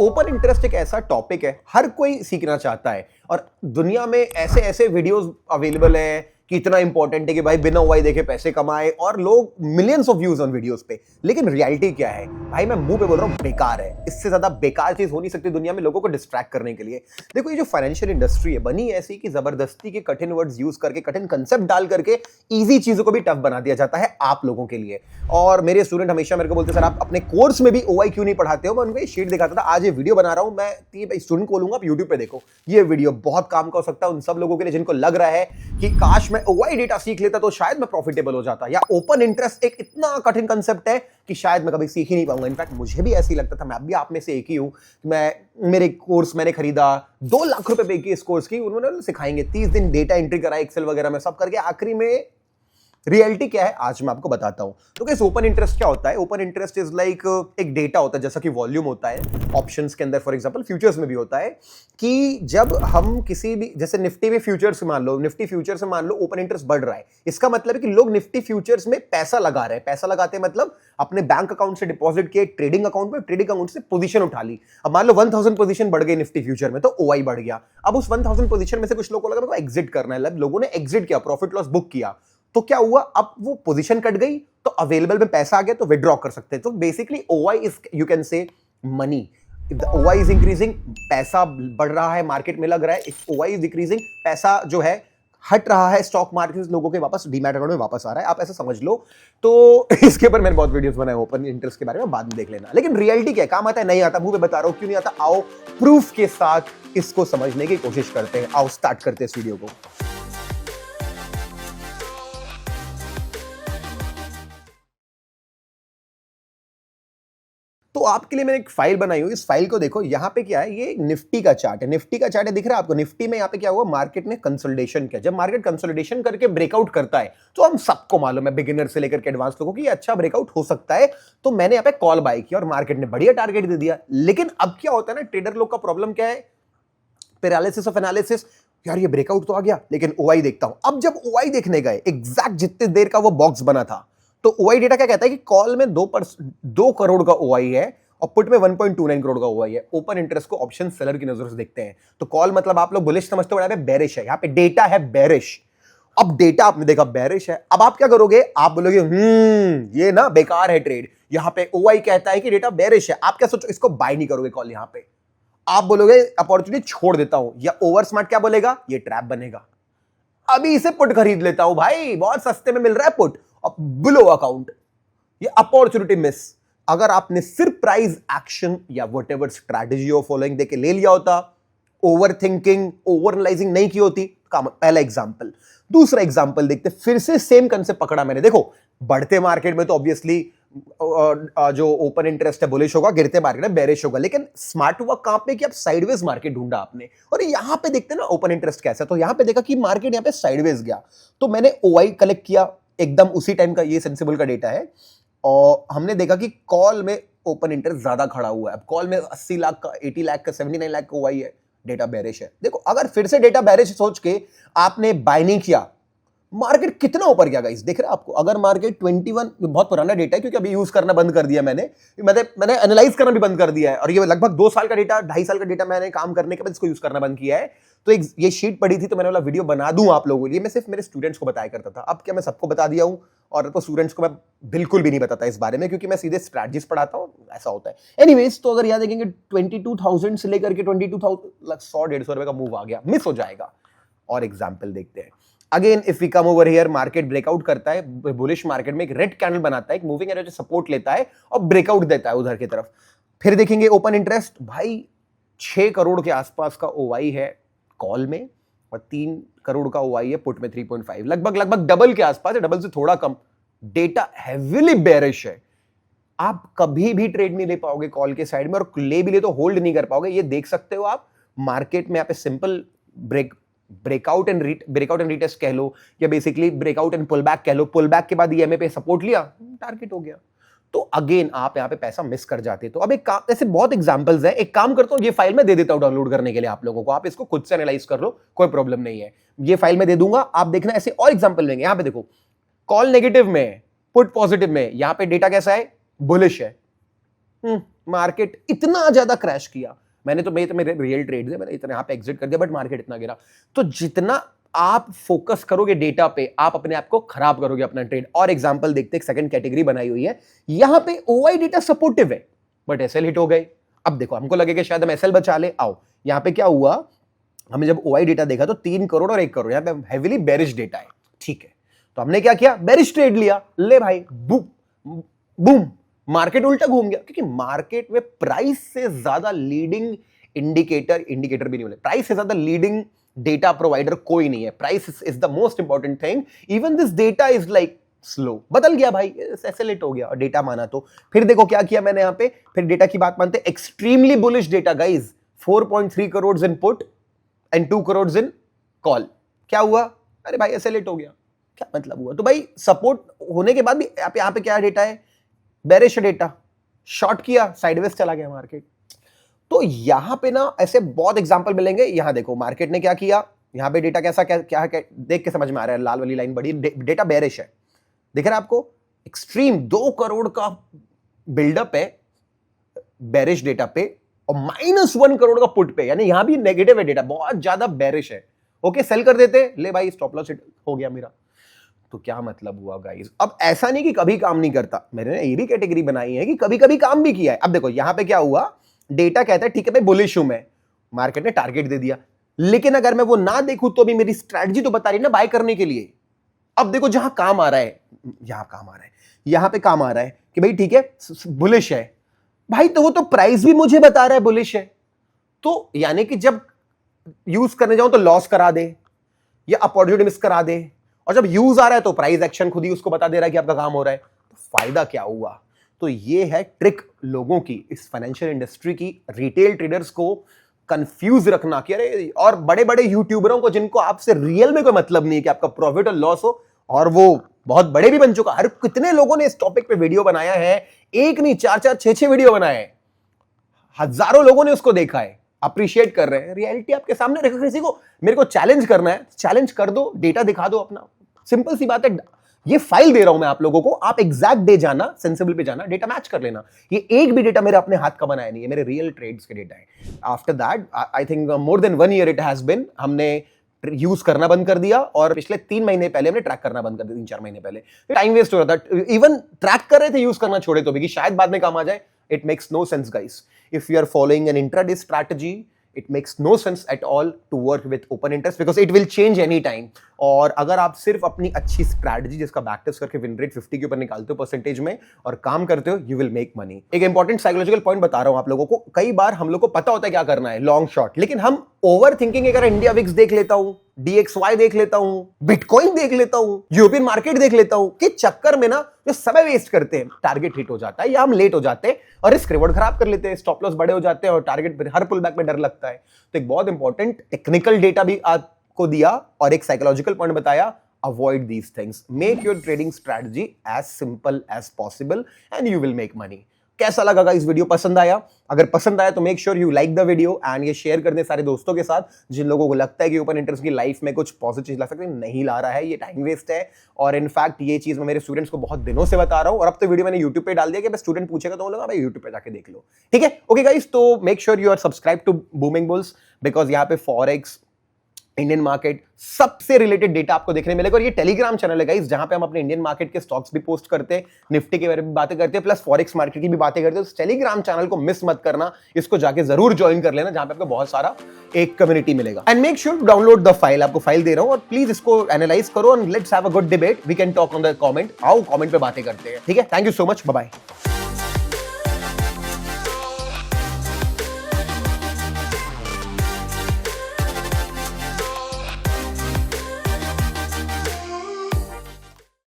Open interest एक ऐसा topic है, हर कोई सीखना चाहता है और दुनिया में ऐसे ऐसे वीडियोस अवेलेबल हैं कि इतना इंपॉर्टेंट है कि भाई बिना ओआई देखे पैसे कमाए और लोग millions of views on videos पे। लेकिन रियलिटी क्या है भाई, मैं मुंह पे बोल रहा हूं, बेकार है। इससे ज्यादा बेकार चीज हो नहीं सकती दुनिया में लोगों को डिस्ट्रैक्ट करने के लिए। देखो, ये जो फाइनेंशियल इंडस्ट्री है बनी ऐसी कि जबरदस्ती के कठिन वर्ड्स यूज करके, कठिन कंसेप्ट डाल करके इजी चीजों को भी टफ बना दिया जाता है आप लोगों के लिए। और मेरे स्टूडेंट हमेशा मेरे को बोलते सर आप अपने कोर्स में भी ओआई क्यों नहीं पढ़ाते हो। मैं उनको ये शीट दिखाता था, आज ये वीडियो बना रहा हूं मैं स्टूडेंट को बोलूंगा आप यूट्यूब पे देखो, ये वीडियो बहुत काम का हो सकता है उन सब लोगों के लिए जिनको लग रहा है कि काश मैं ओआई डेटा सीख लेता तो शायद मैं प्रॉफिटेबल हो जाता, या ओपन इंटरेस्ट एक इतना कठिन कंसेप्ट है कि शायद मैं कभी सीख ही नहीं पाऊंगा। इनफैक्ट मुझे भी ऐसे ही लगता था, मैं भी आप में से एक ही हूं। मेरे कोर्स मैंने खरीदा, 2 लाख रुपए पे की इस कोर्स की, उन्होंने सिखाएंगे 30 दिन डेटा एंट्री करा एक्सेल वगैरह में सब करके, आखिरी में रियलिटी क्या है आज मैं आपको बताता हूं। तो कैसे ओपन इंटरेस्ट क्या होता है? ओपन इंटरेस्ट इज लाइक एक डेटा होता है, जैसा कि वॉल्यूम होता है ऑप्शंस के अंदर, फॉर एग्जांपल फ्यूचर्स में भी होता है कि जब हम किसी भी, जैसे निफ्टी में फ्यूचर्स मान लो, निफ्टी फ्यूचर्स में मान लो ओपन इंटरेस्ट बढ़ रहा है, इसका मतलब है कि लोग निफ्टी फ्यूचर्स में पैसा लगा रहे हैं। पैसा लगाते हैं मतलब अपने बैंक अकाउंट से डिपॉजिट किए ट्रेडिंग अकाउंट में, ट्रेडिंग अकाउंट से पोजीशन उठा ली। अब मान लो 1000 पोजीशन बढ़ गई निफ्टी फ्यूचर में, तो ओआई बढ़ गया। अब उस 1000 पोजीशन में से कुछ लोगों को लगा एग्जिट करना है, लोगों ने एग्जिट किया, प्रॉफिट लॉस बुक किया, तो क्या हुआ, अब वो पोजीशन कट गई तो अवेलेबल में पैसा आ गया तो विड्रॉ कर सकते हैं। तो basically OI is, you can say, money. If the OI is increasing, पैसा बढ़ रहा है, मार्केट में लग रहा है। इफ ओआई इज डिक्रीजिंग, पैसा जो है हट रहा है स्टॉक मार्केट से, लोगों के वापस डीमैट अकाउंट में वापस आ रहा है। आप ऐसा समझ लो। तो इसके ऊपर मैंने बहुत वीडियोस बनाए ओपन इंटरेस्ट के बारे में, बाद में देख लेना। लेकिन रियलिटी क्या है, काम आता है नहीं आता, मुंह पे बता रहा हूं क्यों नहीं आता। आओ प्रूफ के साथ इसको समझने की कोशिश करते हैं। आओ स्टार्ट करते हैं इस वीडियो को। तो आपके लिए मैंने एक फाइल बनाई हुई, इस फाइल को देखो। यहां पे क्या है, ये निफ्टी का चार्ट है। निफ्टी का चार्ट है, दिख रहा है आपको? निफ्टी में यहां पे क्या हुआ, मार्केट ने कंसोलिडेशन किया। जब मार्केट कंसोलिडेशन करके ब्रेकआउट करता है तो हम सबको मालूम है, बिगिनर से लेकर के एडवांस लोगों की, अच्छा ब्रेकआउट हो सकता है। तो मैंने यहां पे कॉल बाय किया और मार्केट ने बढ़िया टारगेट दे दिया। लेकिन अब क्या होता है ना, ट्रेडर लोग का प्रॉब्लम क्या है, पैरालिसिस ऑफ एनालिसिस। यार ये ब्रेकआउट तो आ गया, लेकिन ओआई देखता हूं। अब जब ओआई देखने गए, एग्जैक्ट जितने देर का वो बॉक्स बना था, तो ओआई डेटा क्या कहता है कि कॉल में 2 करोड़ का ओआई है और पुट में 1.29 करोड़ का ओआई है। ओपन इंटरेस्ट को ऑप्शन सेलर की नजर से देखते हैं। तो कॉल मतलब आप लोग बुलिश समझते हो, यहाँ पे बेरिश है, यहाँ पे डेटा है बेरिश। अब डेटा आपने देखा बेरिश है, अब आप क्या करोगे, आप बोलोगे ये ना बेकार है ट्रेड। यहाँ पे ओआई कहता है कि डेटा बेरिश है, आप क्या सोचो, इसको बाय नहीं करोगे कॉल। यहाँ पे आप बोलोगे अपॉर्चुनिटी छोड़ देता हूं, या ओवर स्मार्ट क्या बोलेगा, ये ट्रैप बनेगा, अभी इसे पुट खरीद लेता हूं भाई, बहुत सस्ते में मिल रहा है पुट, अब बिलो अकाउंट, ये अपॉर्चुनिटी मिस। अगर आपने सिर्फ प्राइस एक्शन या व्हाटएवर स्ट्रैटेजी ऑफ फॉलोइंग देके ले लिया होता, ओवर थिंकिंग ओवर एनालाइजिंग नहीं की होती, काम। पहला एग्जांपल। दूसरा एग्जांपल देखते, फिर से सेम कंसेप्ट पकड़ा मैंने। देखो, बढ़ते मार्केट में तो ऑब्वियसली जो ओपन इंटरेस्ट है बुलिश होगा, गिरते मार्केट में बेरिश होगा। लेकिन स्मार्ट हुआ कहां पे कि अब साइडवेज मार्केट ढूंढा आपने, और यहां पे देखते हैं ना ओपन इंटरेस्ट कैसा। तो यहां पे देखा कि मार्केट यहां पे साइडवेज गया, तो मैंने ओआई कलेक्ट किया एकदम उसी टाइम का। ये सेंसिबल का डेटा है, और हमने देखा कि कॉल में ओपन इंटरेस्ट ज्यादा खड़ा हुआ है। अब कॉल में 80 लाख का, 80 लाख का, 79 लाख का ओआई है, डेटा बेरिश है। देखो, अगर फिर से डेटा बेरिश सोच के आपने बाय नहीं किया, मार्केट कितना ऊपर गया गाइस, देख रहे हैं आपको? अगर मार्केट 21, बहुत पुराना डेटा है क्योंकि अभी यूज करना बंद कर दिया मैंने एनालाइज करना भी बंद कर दिया है, और ये लगभग 2 साल का डेटा, 2.5 साल का डेटा मैंने काम करने के बाद इसको यूज करना बंद किया है। तो ये शीट पड़ी थी, तो मैंने बोला वीडियो बना दूं आप लोगों के लिए। मैं सिर्फ मेरे स्टूडेंट्स को बताया करता था, अब क्या मैं सबको बता दिया हूं, और तो स्टूडेंट्स को मैं बिल्कुल भी नहीं बताता इस बारे में, क्योंकि मैं सीधे स्ट्रैटेजीज पढ़ाता हूं, ऐसा होता है। एनीवेज, तो अगर याद देखेंगे 22,000 से लेकर के 22,000, 100-150 रुपए का मूव आ गया, मिस हो जाएगा। और एग्जाम्पल देखते हैं। Again if we come over here, market breakout करता है, बुलिश मार्केट में एक रेड कैंडल बनाता है, एक मूविंग एवरेज सपोर्ट लेता है और ब्रेकआउट देता है उधर की तरफ। फिर देखेंगे ओपन इंटरेस्ट, भाई 6 करोड़ के आसपास का ओआई है कॉल में, और 3 करोड़ का ओआई है पुट में 3.5, लगभग डबल के आसपास है, डबल से थोड़ा कम। डेटा हेविली बेरिश है, आप कभी भी ट्रेड नहीं ले पाओगे कॉल के साइड में, और ले भी ले तो होल्ड नहीं कर पाओगे। ये देख सकते हो आप मार्केट में, यहाँ पे सिंपल ब्रेकआउट एंड रीटेस्ट कह लो, या basically breakout and pull back कह लो। पुल बैक के बाद ईएमए पे सपोर्ट लिया, टारगेट हो गया। तो अगेन आप यहां पे पैसा मिस कर जाते। तो अब एक काम, ऐसे बहुत एग्जांपल्स हैं। एक काम करता हूं, ये फाइल में दे देता हूं डाउनलोड करने के लिए आप लोगों को, आप इसको खुद से एनालाइज कर लो, कोई प्रॉब्लम नहीं है। ये फाइल में दे दूंगा, आप देखना ऐसे और एग्जांपल लेंगे। यहां पे देखो, कॉल नेगेटिव में, पुट पॉजिटिव में, यहां पे डेटा कैसा है, बुलिश है। मार्केट इतना ज्यादा क्रैश किया, मैंने तो मेरे रियल ट्रेड्स है, मैंने इतना यहां पे एग्जिट कर दिया, बट मार्केट इतना गिरा। तो जितना आप फोकस करोगे डेटा पे, आप अपने आप को खराब करोगे अपना ट्रेड। और एग्जांपल देखते हैं, सेकंड कैटेगरी बनाई हुई है, यहां पे ओआई डेटा सपोर्टिव है बट एसएल हिट हो गए। अब देखो, हमको लगेगा शायद हम एसएल बचा ले, आओ यहां पे क्या हुआ, हमने जब ओआई डेटा देखा तो 3 करोड़ और 1 करोड़, यहां पे हेविली बेरिश डेटा है, ठीक है। तो हमने क्या किया, बेरिश ट्रेड लिया, ले भाई बूम बूम, मार्केट उल्टा घूम गया, क्योंकि मार्केट में प्राइस से ज्यादा लीडिंग इंडिकेटर भी नहीं बोले, प्राइस से ज्यादा लीडिंग डेटा प्रोवाइडर कोई नहीं है। Price is the most important thing, even this data is like slow. बदल गया भाई, एसेलेट हो गया और डेटा माना। तो फिर देखो क्या किया मैंने यहां पे, फिर डेटा की बात मानते, extremely bullish data guys, 4.3 crore in put and 2 crore in call. क्या हुआ, अरे भाई एसेलेट हो गया, क्या मतलब हुआ। तो भाई सपोर्ट होने के बाद भी यहां पे क्या डेटा है, बेरिश डेटा, शॉर्ट किया, साइडवेज चला गया मार्केट। तो यहां पे ना ऐसे बहुत एग्जांपल मिलेंगे। यहां देखो मार्केट ने क्या किया, यहां पे डेटा कैसा क्या देख के समझ में आ रहा है, लाल वाली लाइन बड़ी, डेटा बेरिश है, दिख रहा है आपको, एक्सट्रीम 2 करोड़ का बिल्डअप है बेरिश डेटा पे, और -1 करोड़ का पुट पे, यानी यहां भी नेगेटिव है डेटा, बहुत ज्यादा बेरिश है। ओके, सेल कर देते, ले भाई स्टॉप लॉस हिट हो गया मेरा। तो क्या मतलब हुआ गाइस। अब ऐसा नहीं कि कभी काम नहीं करता, मैंने ये भी कैटेगरी बनाई है कि कभी कभी काम भी किया है। अब देखो यहां पे क्या हुआ, डेटा कहता है ठीक है भाई बुलिश हूं मैं, मार्केट ने टारगेट दे दिया, लेकिन अगर मैं वो ना देखूं तो भी मेरी स्ट्रैटेजी तो बता रही है ना बाय करने के लिए। अब देखो जहां काम आ रहा है, यहां काम आ रहा है, यहां पे काम आ रहा है कि भाई ठीक है बुलिश है भाई, तो वो तो प्राइस भी मुझे बता रहा है बुलिश है। तो यानी कि जब यूज करने जाऊं तो लॉस करा दे या अपॉर्चुनिटी मिस करा दे, और जब यूज आ रहा है तो प्राइस एक्शन खुद ही उसको बता दे रहा है कि आपका काम हो रहा है। तो फायदा क्या हुआ। तो ये है ट्रिक लोगों की, इस फाइनेंशियल इंडस्ट्री की, रिटेल ट्रेडर्स को कंफ्यूज रखना कि अरे, और बड़े बड़े यूट्यूबरों को जिनको आपसे रियल में कोई मतलब नहीं है कि आपका प्रॉफिट और लॉस हो, और वो बहुत बड़े भी बन चुका। हर कितने लोगों ने इस टॉपिक पे वीडियो बनाया है, एक नहीं 4-4 6-6 वीडियो बनाए हैं, हजारों लोगों ने उसको देखा है, अप्रिशिएट कर रहे हैं। रियलिटी आपके सामने रखा, किसी को मेरे को चैलेंज करना है, चैलेंज कर दो, डेटा दिखा दो अपना, सिंपल सी बात है। ये फाइल दे रहा हूं मैं आप लोगों को, आप एग्जैक्ट डे जाना, सेंसिबल पे जाना, डेटा मैच कर लेना। ये एक भी डेटा मेरे अपने हाथ का बनाया नहीं है, मेरे रियल ट्रेड्स के डेटा है। After that I think more than 1 year it has been, हमने यूज करना बंद कर दिया, और पिछले 3 महीने पहले हमने ट्रैक करना बंद कर दिया, 3-4 महीने पहले। टाइम वेस्ट हो रहा था, इवन ट्रैक कर रहे थे, यूज करना छोड़े तो भी, कि शायद बाद में काम आ जाए। It makes no sense guys. If you are following an intraday strategy, it makes no sense at all to work with open interest because it will change any time। और अगर आप सिर्फ अपनी अच्छी स्ट्रैटेजी जिसका बैक टेस्ट करके win rate 50 के ऊपर निकालते हो परसेंटेज में और काम करते हो, यू विल मेक मनी। एक इंपॉर्टेंट साइकोलॉजिकल पॉइंट बता रहा हूं आप लोगों को, कई बार हम लोग को पता होता है क्या करना है, लॉन्ग शॉर्ट, लेकिन हम ओवर थिंकिंग, अगर इंडिया विक्स देख लेता हूं, DXY देख लेता हूं, बिटकॉइन देख लेता हूं, यूरोपियन मार्केट देख लेता हूं, के चक्कर में ना जो समय वेस्ट करते हैं, टारगेट हिट हो जाता है या हम लेट हो जाते हैं और रिस्क रिवॉर्ड खराब कर लेते हैं, स्टॉप लॉस बड़े हो जाते हैं और टारगेट हर पुल बैक में डर लगता है। तो एक बहुत इंपॉर्टेंट टेक्निकल डेटा भी आपको दिया और एक साइकोलॉजिकल पॉइंट बताया, avoid these things, make your trading strategy as simple as possible and you will make money. कैसा लगा गाइस, वीडियो पसंद आया? अगर पसंद आया तो make sure you like the video and ये शेयर कर दें सारे दोस्तों के साथ जिन लोगों को लगता है कि ओपन इंटरेस्ट की लाइफ में कुछ पॉजिटिव चीज ला सकते हैं। नहीं ला रहा है, ये टाइम वेस्ट है। और इनफैक्ट ये चीज मैं मेरे स्टूडेंट्स को बहुत दिनों से बता रहा हूं, और अब तो वीडियो मैंने यूट्यूब पे डाल दिया कि बस स्टूडेंट पूछेगा तो बोलूंगा भाई यूट्यूब पे जाके देख लो, ठीक है। ओके गाइस, तो make sure you are subscribe to Booming Bulls, because यहाँ पे फॉरेक्स, इंडियन मार्केट, सबसे रिलेटेड डेटा आपको देखने मिलेगा। और ये टेलीग्राम चैनल है गाइस, जहां पे हम अपने इंडियन मार्केट के स्टॉक्स भी पोस्ट करते हैं, निफ्टी के बारे में बातें करते हैं, प्लस फॉरेक्स मार्केट की भी बातें करते हैं। तो टेलीग्राम चैनल को मिस मत करना, इसको जाके जरूर ज्वाइन कर लेना, जहां पे आपको बहुत सारा एक कम्युनिटी मिलेगा। And make sure to download the file, आपको फाइल दे रहा हूं और प्लीज इसको एनालाइज करो and let's have a good debate, we can talk on the comment, आओ कमेंट पे बातें करते हैं, ठीक है। Thank you so much, bye bye.